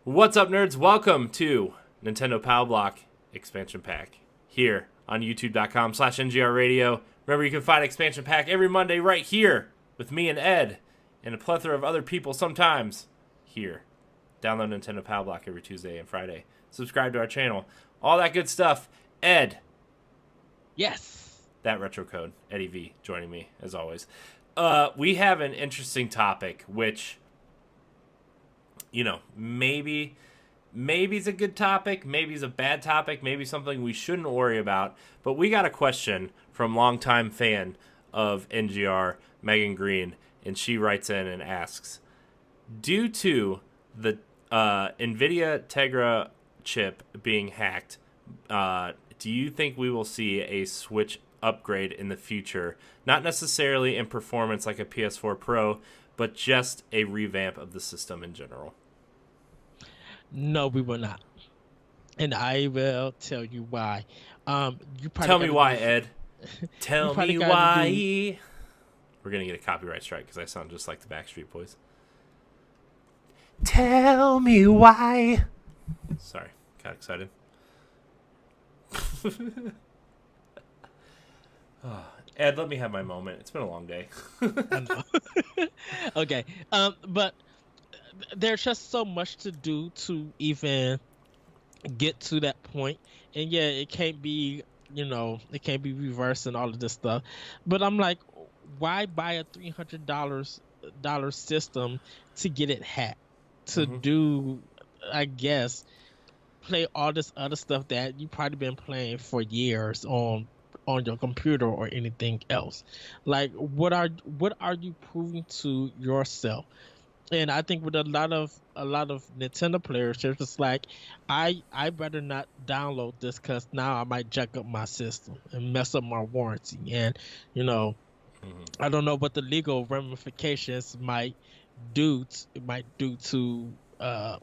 What's up, nerds? Welcome to nintendopowblock Expansion Pack here on youtube.com/NGR Radio. Remember, you can find Expansion Pack every Monday right here with me and Ed and a plethora of other people sometimes here. Download Nintendo Power Block every Tuesday and Friday. Subscribe to our channel. All that good stuff. Ed. Yes. That retro code. Eddie V joining me as always. We have an interesting topic, which, you know, maybe it's a good topic, maybe it's a bad topic, maybe something we shouldn't worry about. But we got a question from longtime fan of NGR, Megan Green, and she writes in and asks, due to the NVIDIA Tegra chip being hacked, do you think we will see a Switch upgrade in the future? Not necessarily in performance like a PS4 Pro, but just a revamp of the system in general. No, we will not. And I will tell you why. You probably Tell me why, Ed. Tell me why. We're going to get a copyright strike because I sound just like the Backstreet Boys. Tell me why. Sorry, got excited. Ed, let me have my moment. It's been a long day. I know. Okay. But there's just so much to do to even get to that point. And yeah, it can't be, it can't be reversed and all of this stuff. But I'm like, why buy a $300 system to get it hacked? To do, I guess, play all this other stuff that you probably been playing for years on your computer or anything else. Like, what are you proving to yourself? And I think with a lot of Nintendo players, they're just like, I better not download this because now I might jack up my system and mess up my warranty. And I don't know what the legal ramifications might do to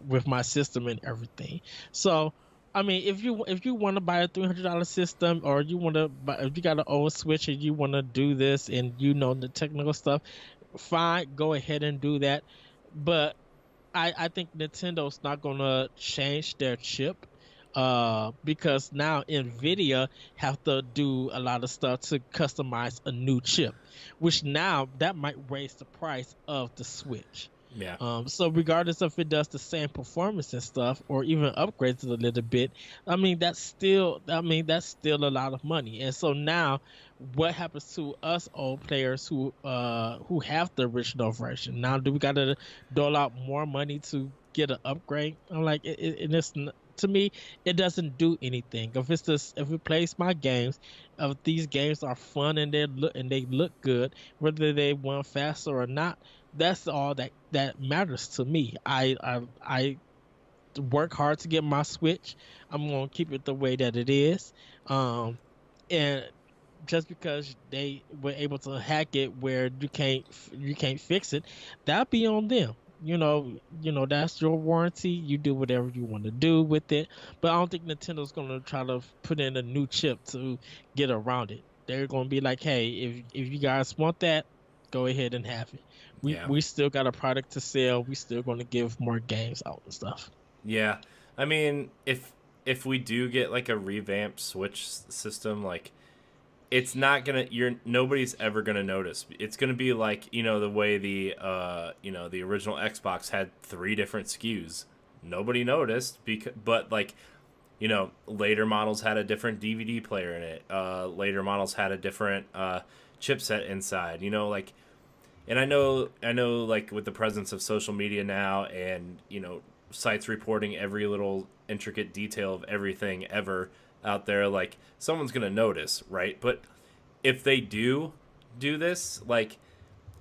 with my system and everything. So I mean, if you want to buy a $300 system, or if you got an old Switch and you want to do this and the technical stuff, fine, go ahead and do that. But I think Nintendo's not gonna change their chip, because now NVIDIA have to do a lot of stuff to customize a new chip, which now that might raise the price of the Switch. Yeah. So regardless if it does the same performance and stuff, or even upgrades it a little bit, that's still a lot of money. And so now, what happens to us old players who have the original version? Now, do we gotta dole out more money to get an upgrade? I'm like, to me, it doesn't do anything. If it plays my games, if these games are fun and they look good, whether they run faster or not, that's all that matters to me. I work hard to get my Switch. I'm gonna keep it the way that it is. And just because they were able to hack it where you can't fix it, that'll be on them. That's your warranty. You do whatever you want to do with it. But I don't think Nintendo's gonna try to put in a new chip to get around it. They're gonna be like, hey, if you guys want that, go ahead and have it. We still got a product to sell. We still going to give more games out and stuff. Yeah. I mean, if we do get like a revamped Switch system, like, it's not going to, nobody's ever going to notice. It's going to be like, the way the original Xbox had 3 different SKUs. Nobody noticed but like, later models had a different DVD player in it. Later models had a different chipset inside, like. And I know, like, with the presence of social media now and, sites reporting every little intricate detail of everything ever out there, like, someone's going to notice, right? But if they do this, like,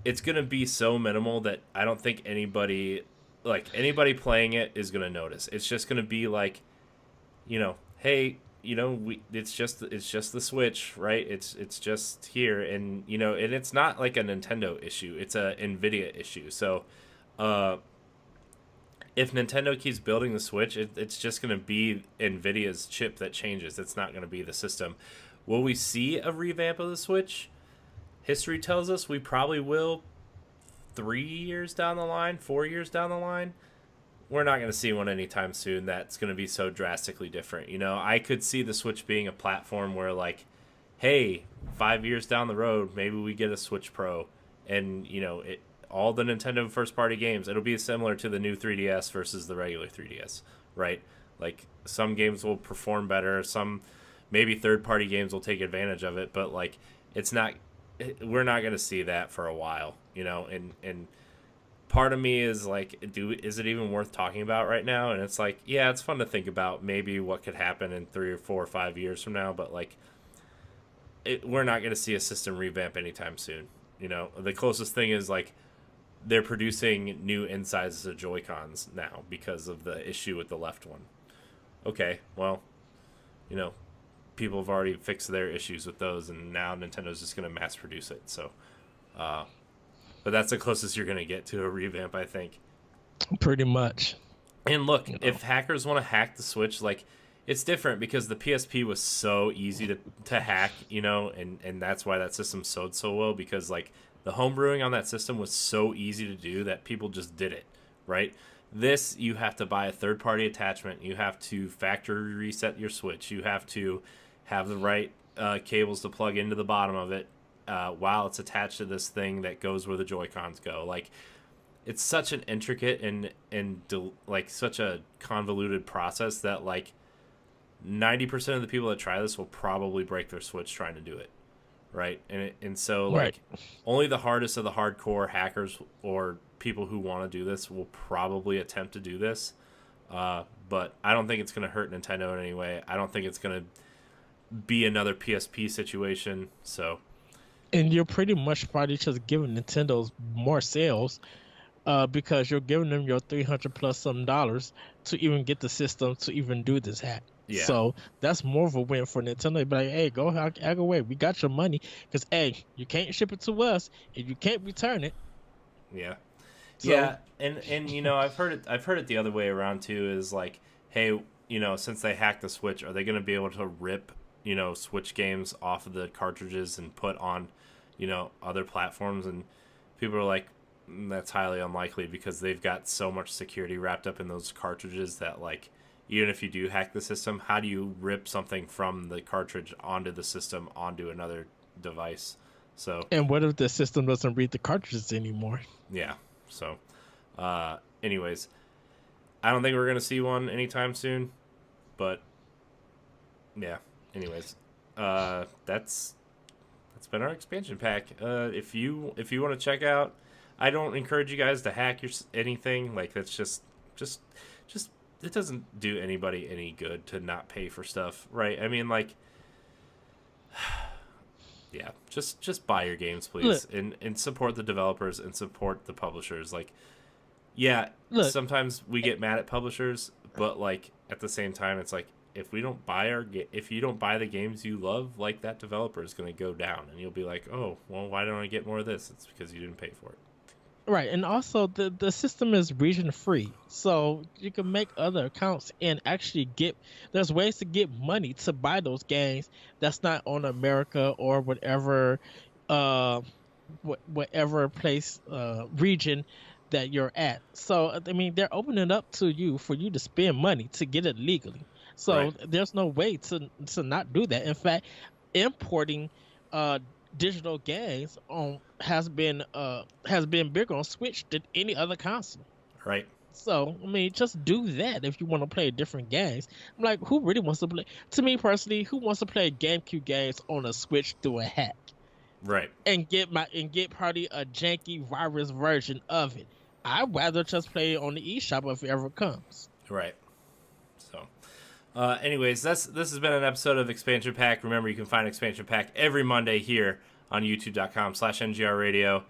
it's going to be so minimal that I don't think anybody playing it is going to notice. It's just going to be like, hey, it's just the Switch, right? It's just here, and and it's not like a Nintendo issue; it's a NVIDIA issue. So, if Nintendo keeps building the Switch, it's just going to be NVIDIA's chip that changes. It's not going to be the system. Will we see a revamp of the Switch? History tells us we probably will. 3 years down the line, 4 years down the line. we're not going to see one anytime soon that's going to be so drastically different. You know, I could see the Switch being a platform where, like, hey, 5 years down the road, maybe we get a Switch Pro, and, you know, all the Nintendo first-party games, it'll be similar to the new 3DS versus the regular 3DS, right? Like, some games will perform better, some maybe third-party games will take advantage of it, but, like, we're not going to see that for a while, you know, and part of me is like, is it even worth talking about right now? And it's like, yeah, it's fun to think about maybe what could happen in 3 or 4 or 5 years from now, but like, we're not going to see a system revamp anytime soon. You know, the closest thing is like they're producing new insides of Joy-Cons now because of the issue with the left one. Okay, well, you know, people have already fixed their issues with those, and now Nintendo's just going to mass produce it. So, but that's the closest you're going to get to a revamp, I think. Pretty much. And look, if hackers want to hack the Switch, like, it's different because the PSP was so easy to hack, you know, and that's why that system sold so well, because, like, the homebrewing on that system was so easy to do that people just did it, right? This, you have to buy a third-party attachment. You have to factory reset your Switch. You have to have the right cables to plug into the bottom of it while it's attached to this thing that goes where the Joy-Cons go. Like, it's such an intricate and like such a convoluted process that like 90% of the people that try this will probably break their Switch trying to do it, right? And so like only the hardest of the hardcore hackers or people who want to do this will probably attempt to do this. But I don't think it's going to hurt Nintendo in any way. I don't think it's going to be another PSP situation. So, and you're pretty much probably just giving Nintendo's more sales because you're giving them your $300 plus some dollars to even get the system to even do this hack. Yeah. So that's more of a win for Nintendo. They'd be like, hey, go hack away. We got your money because, hey, you can't ship it to us and you can't return it. Yeah. So, yeah, and you know, I've heard it the other way around too, is like, hey, you know, since they hacked the Switch, are they going to be able to rip, you know, Switch games off of the cartridges and put on, you know, other platforms? And people are like, that's highly unlikely because they've got so much security wrapped up in those cartridges that, like, even if you do hack the system, how do you rip something from the cartridge onto the system onto another device? So, and what if the system doesn't read the cartridges anymore? Yeah. So, anyways, I don't think we're gonna see one anytime soon, but yeah. Anyways, that's been our expansion pack. If you want to check out, I don't encourage you guys to hack anything. Like, that's just it doesn't do anybody any good to not pay for stuff, right? I mean, like, yeah, just buy your games, please. Look, and support the developers and support the publishers. Like, yeah, look, sometimes we get mad at publishers, but like at the same time, it's like, if you don't buy the games you love, like, that developer is going to go down, and you'll be like, oh, well, why don't I get more of this? It's because you didn't pay for it. Right, and also the system is region free, so you can make other accounts and actually there's ways to get money to buy those games that's not on America or whatever place region that you're at. So I mean, they're opening it up to you for you to spend money to get it legally. So there's no way to not do that. In fact, importing digital games has been bigger on Switch than any other console. Right. So I mean, just do that if you want to play different games. I'm like, who really wants to play? To me personally, who wants to play GameCube games on a Switch through a hack? Right. And get probably a janky virus version of it. I'd rather just play it on the eShop if it ever comes. Right. So. Anyways, this has been an episode of Expansion Pack. Remember, you can find Expansion Pack every Monday here on youtube.com/NGR Radio.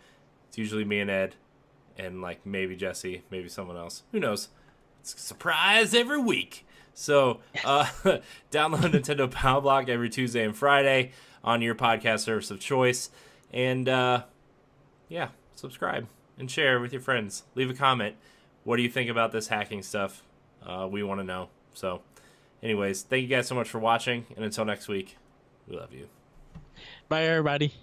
It's usually me and Ed, and like maybe Jesse, maybe someone else. Who knows? It's a surprise every week. So download Nintendo Powblock every Tuesday and Friday on your podcast service of choice. And yeah, subscribe and share with your friends. Leave a comment. What do you think about this hacking stuff? We want to know. So anyways, thank you guys so much for watching, and until next week, we love you. Bye, everybody.